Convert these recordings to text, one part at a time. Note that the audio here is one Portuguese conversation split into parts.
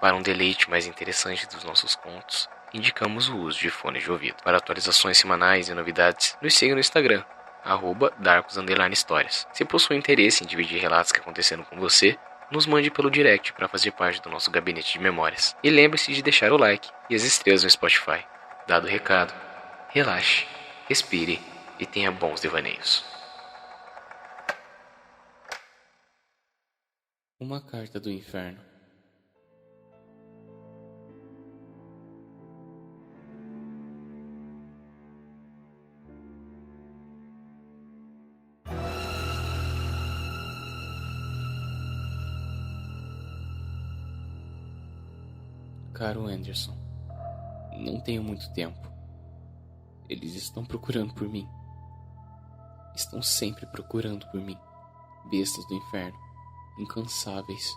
Para um deleite mais interessante dos nossos contos, indicamos o uso de fones de ouvido. Para atualizações semanais e novidades, nos siga no Instagram, @darkus_histórias. Se possui interesse em dividir relatos que aconteceram com você, nos mande pelo direct para fazer parte do nosso gabinete de memórias. E lembre-se de deixar o like e as estrelas no Spotify. Dado o recado, relaxe, respire e tenha bons devaneios. Uma carta do inferno. Caro Anderson, não tenho muito tempo. Eles estão procurando por mim. Estão sempre procurando por mim. Bestas do inferno, incansáveis,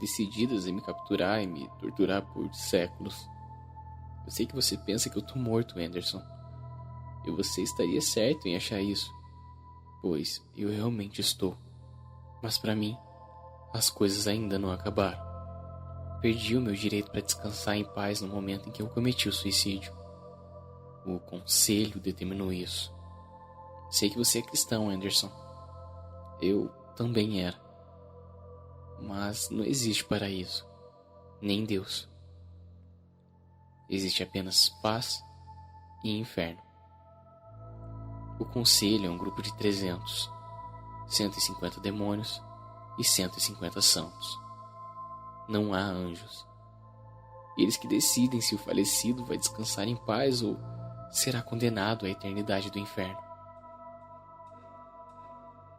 decididas em me capturar e me torturar por séculos. Eu sei que você pensa que eu tô morto, Anderson. E você estaria certo em achar isso, pois eu realmente estou. Mas para mim, as coisas ainda não acabaram. Perdi o meu direito para descansar em paz no momento em que eu cometi o suicídio. O conselho determinou isso. Sei que você é cristão, Anderson. Eu também era. Mas não existe paraíso, nem Deus. Existe apenas paz e inferno. O conselho é um grupo de 300, 150 demônios e 150 santos. Não há anjos. Eles que decidem se o falecido vai descansar em paz ou será condenado à eternidade do inferno.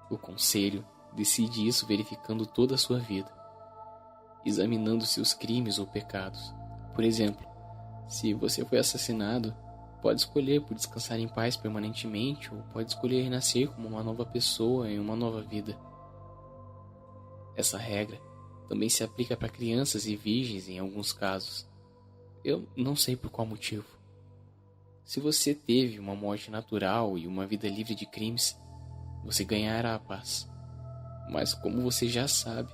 O conselho decide isso verificando toda a sua vida, examinando seus crimes ou pecados. Por exemplo, se você foi assassinado, pode escolher por descansar em paz permanentemente ou pode escolher renascer como uma nova pessoa em uma nova vida. Essa regra também se aplica para crianças e virgens em alguns casos. Eu não sei por qual motivo. Se você teve uma morte natural e uma vida livre de crimes, você ganhará a paz. Mas como você já sabe,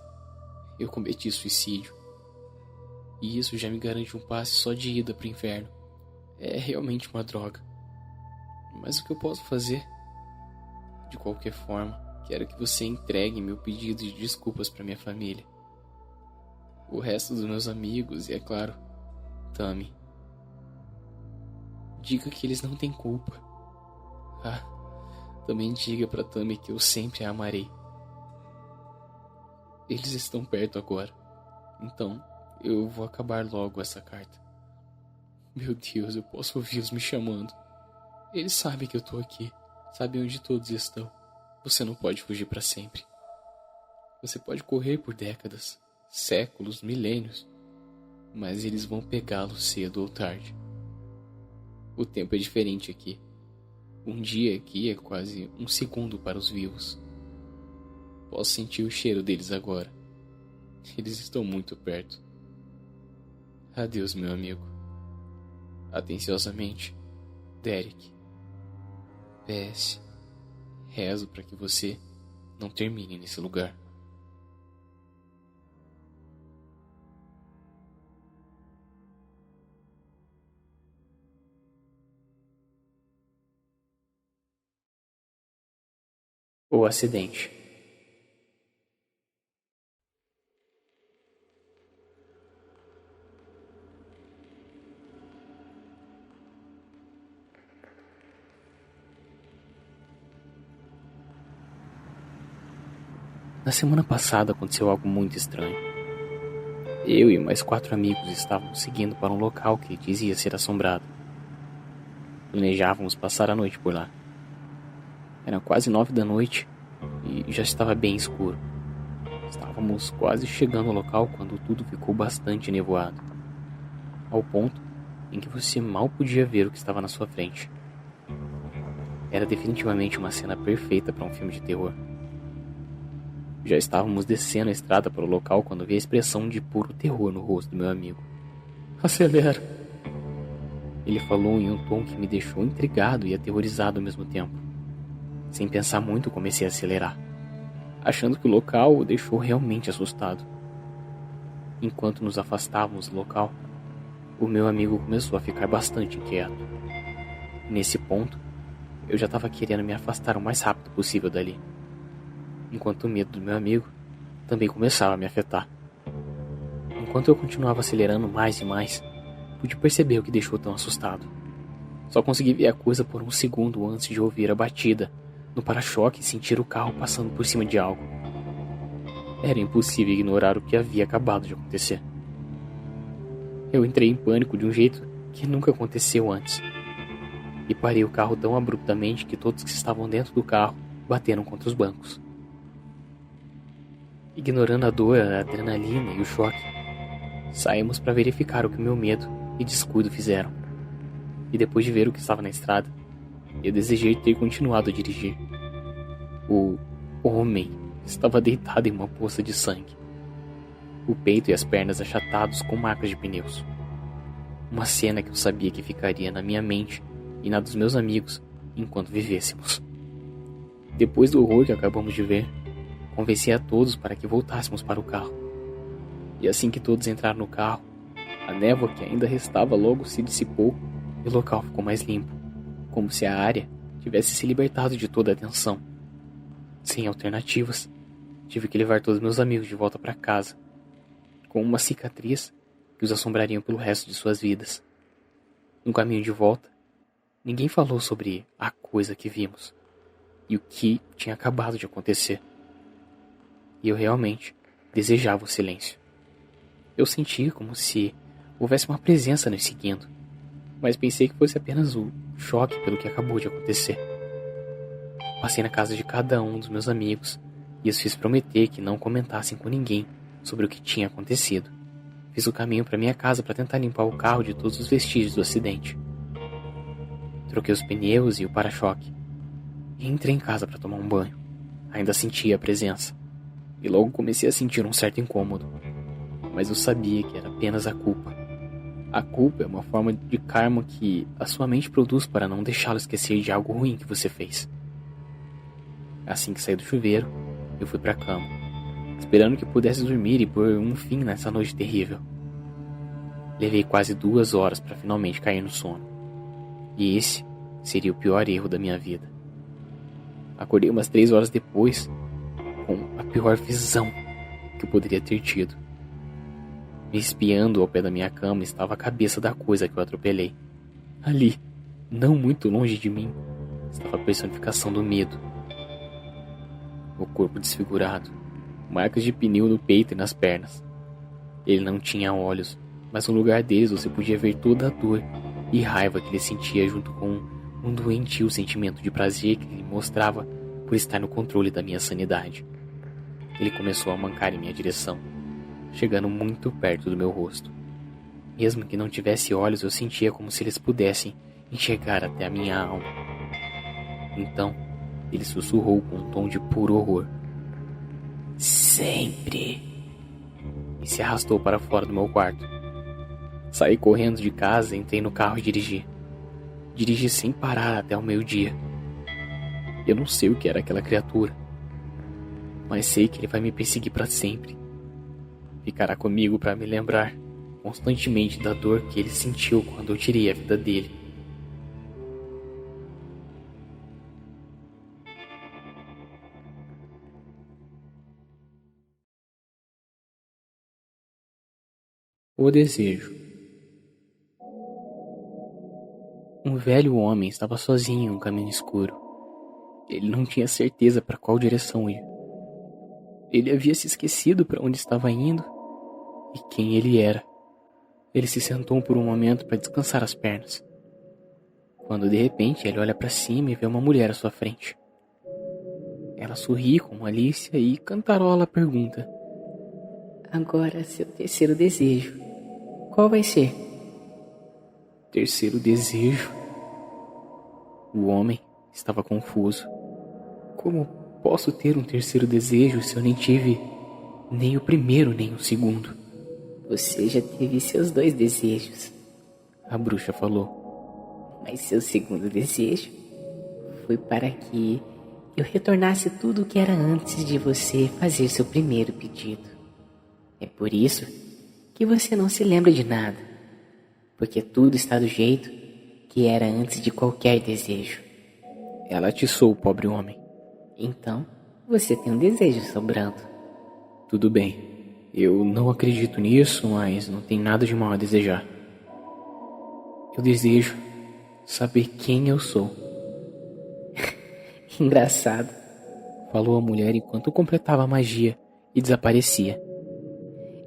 eu cometi suicídio. E isso já me garante um passe só de ida para o inferno. É realmente uma droga. Mas o que eu posso fazer? De qualquer forma, quero que você entregue meu pedido de desculpas para minha família, o resto dos meus amigos e, é claro, Tammy. Diga que eles não têm culpa. Também diga para Tammy que eu sempre a amarei. Eles estão perto agora, então eu vou acabar logo essa carta. Meu Deus, eu posso ouvi-los me chamando. Eles sabem que eu tô aqui, sabem onde todos estão. Você não pode fugir para sempre. Você pode correr por décadas, séculos, milênios, mas eles vão pegá-lo cedo ou tarde. O tempo é diferente aqui. Um dia aqui é quase um segundo para os vivos. Posso sentir o cheiro deles agora. Eles estão muito perto. Adeus, meu amigo. Atenciosamente, Derek. PS. Rezo para que você não termine nesse lugar. O acidente. Na semana passada aconteceu algo muito estranho. Eu e mais 4 amigos estávamos seguindo para um local que dizia ser assombrado. Planejávamos passar a noite por lá. Era quase 9 da noite e já estava bem escuro. Estávamos quase chegando ao local quando tudo ficou bastante nevoado, ao ponto em que você mal podia ver o que estava na sua frente. Era definitivamente uma cena perfeita para um filme de terror. Já estávamos descendo a estrada para o local quando vi a expressão de puro terror no rosto do meu amigo. Acelera! Ele falou em um tom que me deixou intrigado e aterrorizado ao mesmo tempo. Sem pensar muito, comecei a acelerar, achando que o local o deixou realmente assustado. Enquanto nos afastávamos do local, o meu amigo começou a ficar bastante inquieto. Nesse ponto, eu já estava querendo me afastar o mais rápido possível dali, enquanto o medo do meu amigo também começava a me afetar. Enquanto eu continuava acelerando mais e mais, pude perceber o que deixou tão assustado. Só consegui ver a coisa por um segundo antes de ouvir a batida no para-choque e sentir o carro passando por cima de algo. Era impossível ignorar o que havia acabado de acontecer. Eu entrei em pânico de um jeito que nunca aconteceu antes. E parei o carro tão abruptamente que todos que estavam dentro do carro bateram contra os bancos. Ignorando a dor, a adrenalina e o choque, saímos para verificar o que meu medo e descuido fizeram. E depois de ver o que estava na estrada, eu desejei ter continuado a dirigir. O homem estava deitado em uma poça de sangue, o peito e as pernas achatados com marcas de pneus. Uma cena que eu sabia que ficaria na minha mente e na dos meus amigos enquanto vivêssemos. Depois do horror que acabamos de ver, convenci a todos para que voltássemos para o carro. E assim que todos entraram no carro, a névoa que ainda restava logo se dissipou e o local ficou mais limpo, como se a área tivesse se libertado de toda a tensão. Sem alternativas, tive que levar todos meus amigos de volta para casa, com uma cicatriz que os assombrariam pelo resto de suas vidas. No caminho de volta, ninguém falou sobre a coisa que vimos e o que tinha acabado de acontecer. E eu realmente desejava o silêncio. Eu sentia como se houvesse uma presença nos seguindo, mas pensei que fosse apenas o choque pelo que acabou de acontecer. Passei na casa de cada um dos meus amigos e os fiz prometer que não comentassem com ninguém sobre o que tinha acontecido. Fiz o caminho para minha casa para tentar limpar o carro de todos os vestígios do acidente. Troquei os pneus e o para-choque e entrei em casa para tomar um banho. Ainda sentia a presença e logo comecei a sentir um certo incômodo, mas eu sabia que era apenas a culpa. A culpa é uma forma de karma que a sua mente produz para não deixá-lo esquecer de algo ruim que você fez. Assim que saí do chuveiro, eu fui para a cama, esperando que pudesse dormir e pôr um fim nessa noite terrível. Levei quase 2 horas para finalmente cair no sono, e esse seria o pior erro da minha vida. Acordei umas 3 horas depois, com a pior visão que eu poderia ter tido. Me espiando ao pé da minha cama estava a cabeça da coisa que eu atropelei. Ali, não muito longe de mim, estava a personificação do medo. O corpo desfigurado, marcas de pneu no peito e nas pernas. Ele não tinha olhos, mas no lugar deles você podia ver toda a dor e raiva que ele sentia junto com um doentio sentimento de prazer que ele mostrava por estar no controle da minha sanidade. Ele começou a mancar em minha direção, chegando muito perto do meu rosto. Mesmo que não tivesse olhos, eu sentia como se eles pudessem enxergar até a minha alma. Então, ele sussurrou com um tom de puro horror: "Sempre!" E se arrastou para fora do meu quarto. Saí correndo de casa, entrei no carro e dirigi. Dirigi sem parar até o meio-dia. Eu não sei o que era aquela criatura, mas sei que ele vai me perseguir para sempre. Ficará comigo para me lembrar constantemente da dor que ele sentiu quando eu tirei a vida dele. O desejo. Um velho homem estava sozinho em um caminho escuro. Ele não tinha certeza para qual direção ir. Ele havia se esquecido para onde estava indo e quem ele era. Ele se sentou por um momento para descansar as pernas, quando de repente ele olha para cima e vê uma mulher à sua frente. Ela sorri com malícia e cantarola a pergunta: "Agora, seu terceiro desejo, qual vai ser?" Terceiro desejo? O homem estava confuso. Como posso ter um terceiro desejo se eu nem tive nem o primeiro nem o segundo? Você já teve seus 2 desejos, A bruxa falou. mas seu segundo desejo foi para que eu retornasse tudo o que era antes de você fazer seu primeiro pedido. É por isso que você não se lembra de nada, porque tudo está do jeito que era antes de qualquer desejo. Ela atiçou o pobre homem. Então, você tem um desejo sobrando. Tudo bem, eu não acredito nisso, mas não tem nada de mal a desejar. Eu desejo saber quem eu sou. Engraçado, falou a mulher enquanto completava a magia e desaparecia.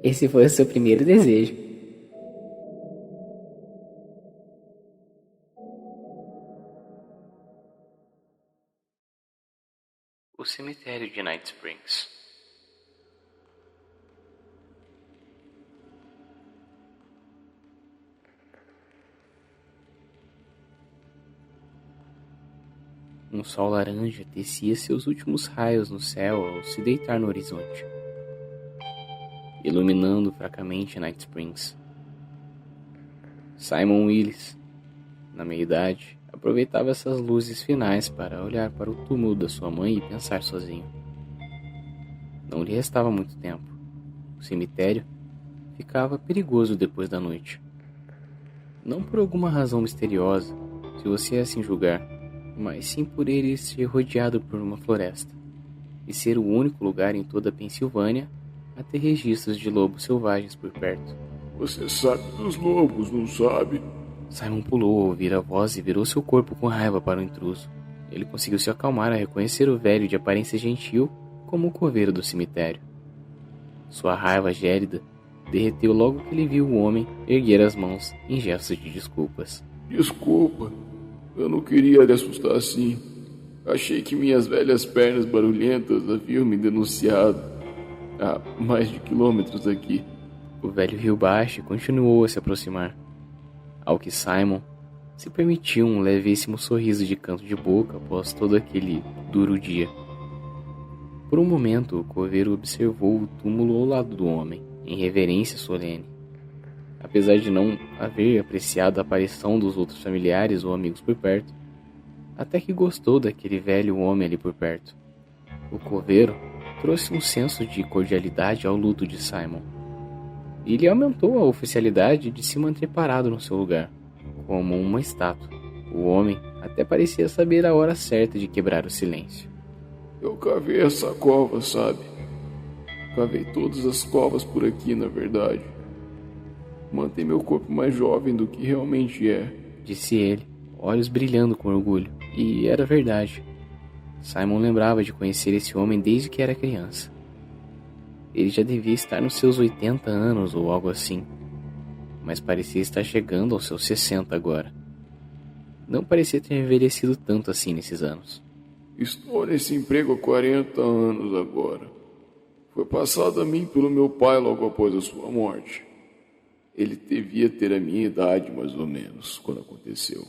Esse foi o seu primeiro desejo. O cemitério de Night Springs. Um sol laranja tecia seus últimos raios no céu ao se deitar no horizonte, iluminando fracamente Night Springs. Simon Willis, na meia-idade, aproveitava essas luzes finais para olhar para o túmulo da sua mãe e pensar sozinho. Não lhe restava muito tempo. O cemitério ficava perigoso depois da noite. Não por alguma razão misteriosa, se você assim julgar, mas sim por ele ser rodeado por uma floresta e ser o único lugar em toda a Pensilvânia a ter registros de lobos selvagens por perto. Você sabe dos lobos, não sabe? Simon pulou ao ouvir a voz e virou seu corpo com raiva para o intruso. Ele conseguiu se acalmar a reconhecer o velho de aparência gentil como o coveiro do cemitério. Sua raiva gélida derreteu logo que ele viu o homem erguer as mãos em gestos de desculpas. Desculpa, eu não queria lhe assustar assim. Achei que minhas velhas pernas barulhentas haviam me denunciado a mais de quilômetros daqui. O velho riu baixo e continuou a se aproximar, ao que Simon se permitiu um levíssimo sorriso de canto de boca após todo aquele duro dia. Por um momento, o coveiro observou o túmulo ao lado do homem, em reverência solene. Apesar de não haver apreciado a aparição dos outros familiares ou amigos por perto, até que gostou daquele velho homem ali por perto. O coveiro trouxe um senso de cordialidade ao luto de Simon, e lhe aumentou a oficialidade de se manter parado no seu lugar, como uma estátua. O homem até parecia saber a hora certa de quebrar o silêncio. Eu cavei essa cova, sabe? Cavei todas as covas por aqui, na verdade. Mantém meu corpo mais jovem do que realmente é, disse ele, olhos brilhando com orgulho. E era verdade. Simon lembrava de conhecer esse homem desde que era criança. Ele já devia estar nos seus 80 anos ou algo assim, mas parecia estar chegando aos seus 60 agora. Não parecia ter envelhecido tanto assim nesses anos. Estou nesse emprego há 40 anos agora. Foi passado a mim pelo meu pai logo após a sua morte. Ele devia ter a minha idade, mais ou menos, quando aconteceu.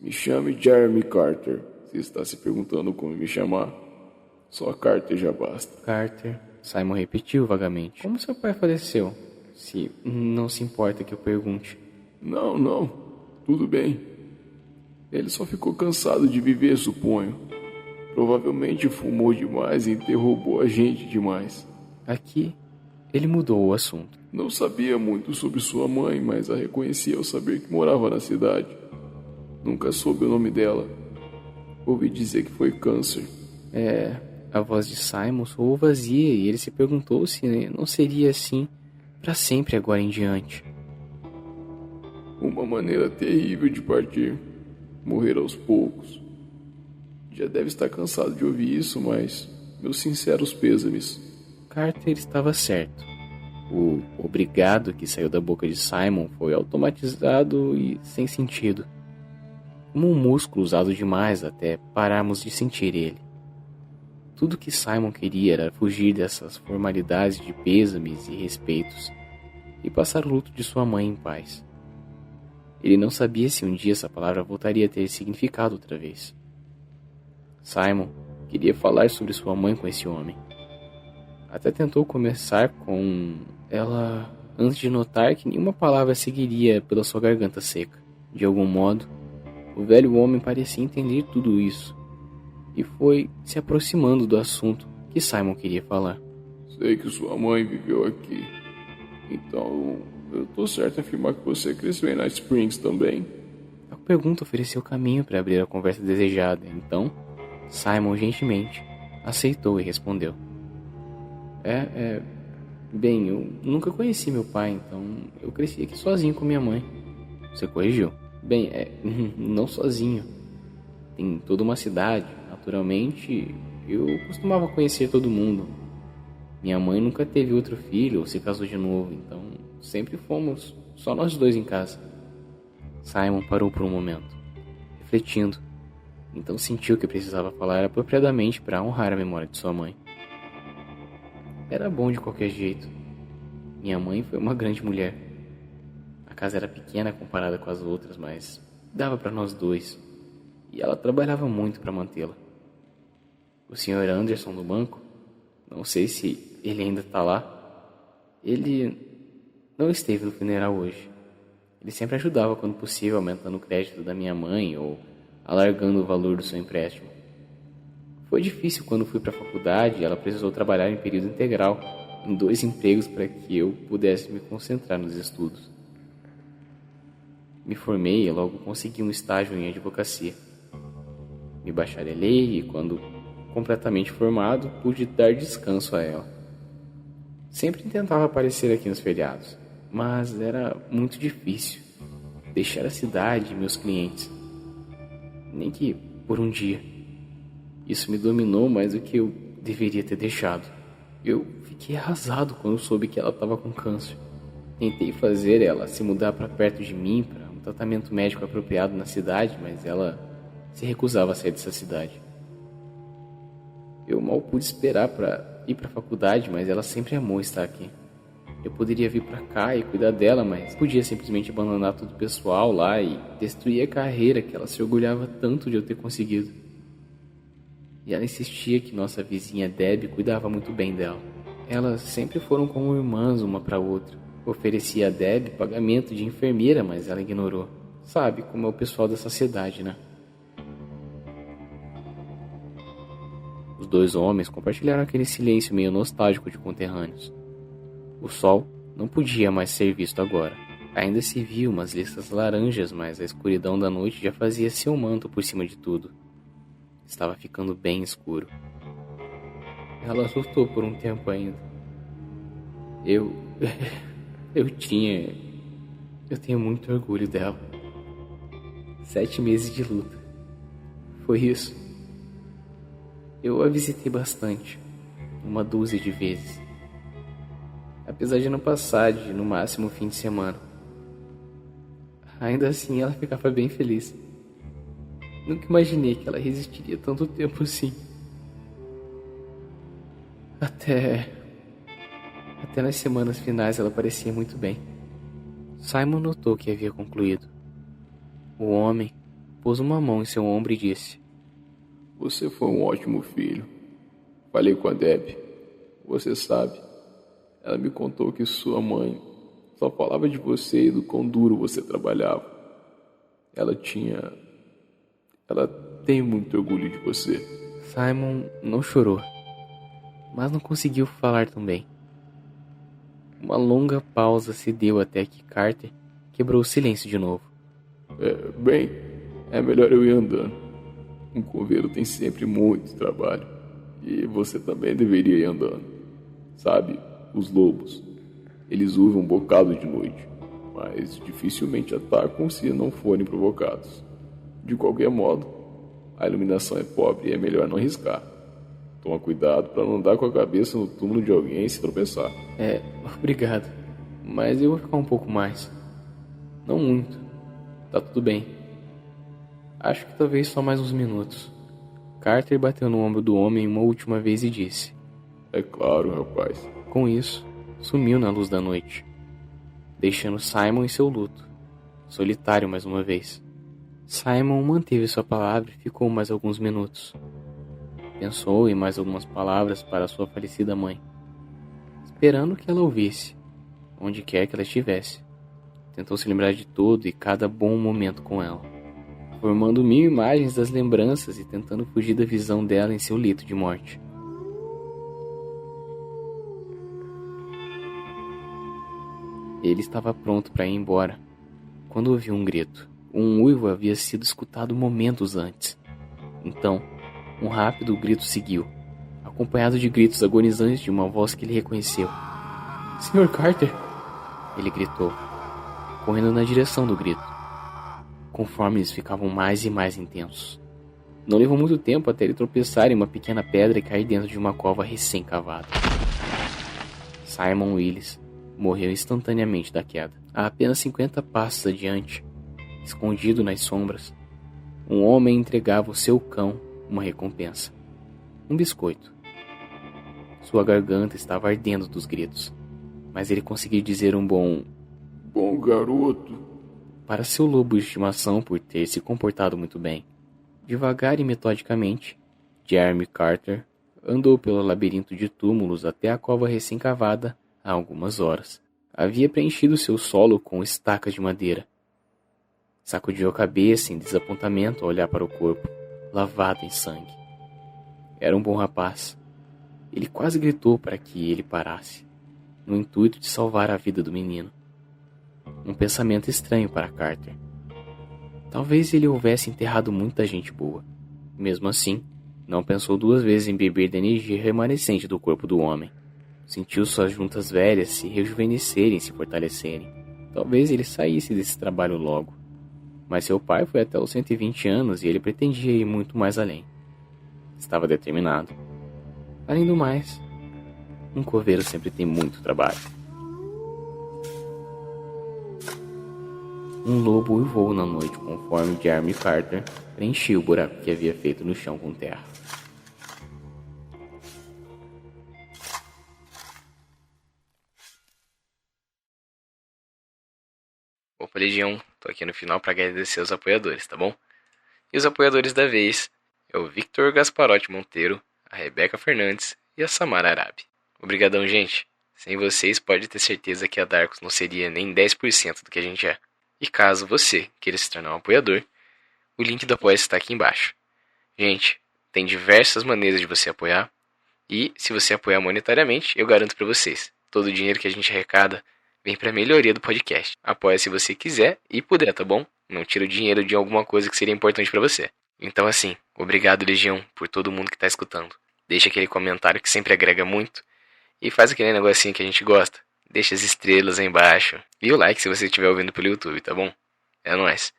Me chame Jeremy Carter. Se está se perguntando como me chamar, só Carter já basta. Carter, Simon repetiu vagamente. Como seu pai faleceu? Se não se importa que eu pergunte. Não. Tudo bem. Ele só ficou cansado de viver, suponho. Provavelmente fumou demais e interrogou a gente demais. Aqui, ele mudou o assunto. Não sabia muito sobre sua mãe, mas a reconheci ao saber que morava na cidade. Nunca soube o nome dela. Ouvi dizer que foi câncer. A voz de Simon soou vazia e ele se perguntou se não seria assim para sempre agora em diante. Uma maneira terrível de partir. Morrer aos poucos. Já deve estar cansado de ouvir isso, mas meus sinceros pêsames. Carter estava certo. O obrigado que saiu da boca de Simon foi automatizado e sem sentido. Como um músculo usado demais até pararmos de sentir ele. Tudo que Simon queria era fugir dessas formalidades de pêsames e respeitos e passar o luto de sua mãe em paz. Ele não sabia se um dia essa palavra voltaria a ter significado outra vez. Simon queria falar sobre sua mãe com esse homem. Até tentou começar com ela antes de notar que nenhuma palavra seguiria pela sua garganta seca. De algum modo, o velho homem parecia entender tudo isso e foi se aproximando do assunto que Simon queria falar. Sei que sua mãe viveu aqui. Então, Eu tô certo em afirmar que você cresceu em Night Springs também. A pergunta ofereceu caminho para abrir a conversa desejada, então Simon gentilmente aceitou e respondeu. Bem, eu nunca conheci meu pai, então eu cresci aqui sozinho com minha mãe. Você corrigiu? Bem, não sozinho. Tem toda uma cidade, naturalmente, eu costumava conhecer todo mundo. Minha mãe nunca teve outro filho ou se casou de novo, então sempre fomos só nós dois em casa. Simon parou por um momento, refletindo. Então sentiu que precisava falar apropriadamente para honrar a memória de sua mãe. Era bom de qualquer jeito. Minha mãe foi uma grande mulher. A casa era pequena comparada com as outras, mas dava para nós dois. E ela trabalhava muito para mantê-la. O Sr. Anderson do banco, não sei se ele ainda está lá. Ele não esteve no funeral hoje. Ele sempre ajudava quando possível, aumentando o crédito da minha mãe ou alargando o valor do seu empréstimo. Foi difícil quando fui para a faculdade e ela precisou trabalhar em período integral, em 2 empregos para que eu pudesse me concentrar nos estudos. Me formei e logo consegui um estágio em advocacia. Me bacharelei e, quando completamente formado, pude dar descanso a ela. Sempre tentava aparecer aqui nos feriados, mas era muito difícil deixar a cidade e meus clientes. Nem que por um dia. Isso me dominou mais do que eu deveria ter deixado. Eu fiquei arrasado quando soube que ela estava com câncer. Tentei fazer ela se mudar para perto de mim, para um tratamento médico apropriado na cidade, mas ela se recusava a sair dessa cidade. Eu mal pude esperar para ir para a faculdade, mas ela sempre amou estar aqui. Eu poderia vir para cá e cuidar dela, mas podia simplesmente abandonar tudo pessoal lá e destruir a carreira que ela se orgulhava tanto de eu ter conseguido. E ela insistia que nossa vizinha Debbie cuidava muito bem dela. Elas sempre foram como irmãs uma para outra. Oferecia a Debbie pagamento de enfermeira, mas ela ignorou. Sabe como é o pessoal dessa cidade, né? Os 2 homens compartilharam aquele silêncio meio nostálgico de conterrâneos. O sol não podia mais ser visto agora. Ainda se viu umas listas laranjas, mas a escuridão da noite já fazia seu manto por cima de tudo. Estava ficando bem escuro. Ela lutou por um tempo ainda. Eu tenho muito orgulho dela. 7 meses de luta. Foi isso. Eu a visitei bastante. 1 dúzia de vezes. Apesar de não passar de, no máximo, fim de semana. Ainda assim, ela ficava bem feliz. Nunca imaginei que ela resistiria tanto tempo assim. Até nas semanas finais ela parecia muito bem. Simon notou que havia concluído. O homem pôs uma mão em seu ombro e disse: Você foi um ótimo filho. Falei com a Deb. Você sabe, ela me contou que sua mãe só falava de você e do quão duro você trabalhava. Ela tem muito orgulho de você. Simon não chorou, mas não conseguiu falar também. Uma longa pausa se deu até que Carter quebrou o silêncio de novo. Bem, é melhor eu ir andando. Um coveiro tem sempre muito trabalho. E você também deveria ir andando. Sabe, os lobos, eles uivam um bocado de noite, mas dificilmente atacam se não forem provocados. De qualquer modo, a iluminação é pobre e é melhor não arriscar. Toma cuidado para não dar com a cabeça no túmulo de alguém e se tropeçar. Obrigado. Mas eu vou ficar um pouco mais. Não muito. Tá tudo bem. Acho que talvez só mais uns minutos. Carter bateu no ombro do homem uma última vez e disse: É claro, rapaz. Com isso, sumiu na luz da noite, deixando Simon em seu luto, solitário mais uma vez. Simon manteve sua palavra e ficou mais alguns minutos. Pensou em mais algumas palavras para sua falecida mãe, esperando que ela ouvisse, onde quer que ela estivesse. Tentou se lembrar de todo e cada bom momento com ela, formando 1000 imagens das lembranças e tentando fugir da visão dela em seu leito de morte. Ele estava pronto para ir embora, quando ouviu um grito. Um uivo havia sido escutado momentos antes. Então, um rápido grito seguiu, acompanhado de gritos agonizantes de uma voz que ele reconheceu. Sr. Carter! Ele gritou, correndo na direção do grito, conforme eles ficavam mais e mais intensos. Não levou muito tempo até ele tropeçar em uma pequena pedra e cair dentro de uma cova recém-cavada. Simon Willis morreu instantaneamente da queda. A apenas 50 passos adiante, escondido nas sombras, um homem entregava ao seu cão uma recompensa. Um biscoito. Sua garganta estava ardendo dos gritos, mas ele conseguiu dizer um bom garoto para seu lobo de estimação por ter se comportado muito bem. Devagar e metodicamente, Jeremy Carter andou pelo labirinto de túmulos até a cova recém-cavada há algumas horas. Havia preenchido seu solo com estacas de madeira. Sacudiu a cabeça em desapontamento ao olhar para o corpo, lavado em sangue. Era um bom rapaz. Ele quase gritou para que ele parasse, no intuito de salvar a vida do menino. Um pensamento estranho para Carter. Talvez ele houvesse enterrado muita gente boa. Mesmo assim, não pensou duas vezes em beber da energia remanescente do corpo do homem. Sentiu suas juntas velhas se rejuvenescerem e se fortalecerem. Talvez ele saísse desse trabalho logo. Mas seu pai foi até os 120 anos e ele pretendia ir muito mais além. Estava determinado. Além do mais, um coveiro sempre tem muito trabalho. Um lobo uivou na noite conforme Jeremy Carter preenchia o buraco que havia feito no chão com terra. Opa, Legião, tô aqui no final para agradecer os apoiadores, tá bom? E os apoiadores da vez é o Victor Gasparotti Monteiro, a Rebeca Fernandes e a Samara Arabi. Obrigadão, gente. Sem vocês, pode ter certeza que a Darkus não seria nem 10% do que a gente é. E caso você queira se tornar um apoiador, o link do Apoia-se está aqui embaixo. Gente, tem diversas maneiras de você apoiar. E se você apoiar monetariamente, eu garanto para vocês, todo o dinheiro que a gente arrecada vem para a melhoria do podcast. Apoia se você quiser e puder, tá bom? Não tira o dinheiro de alguma coisa que seria importante para você. Então assim, obrigado Legião por todo mundo que tá escutando. Deixa aquele comentário que sempre agrega muito. E faz aquele negocinho que a gente gosta. Deixa as estrelas aí embaixo. E o like se você estiver ouvindo pelo YouTube, tá bom? É nóis.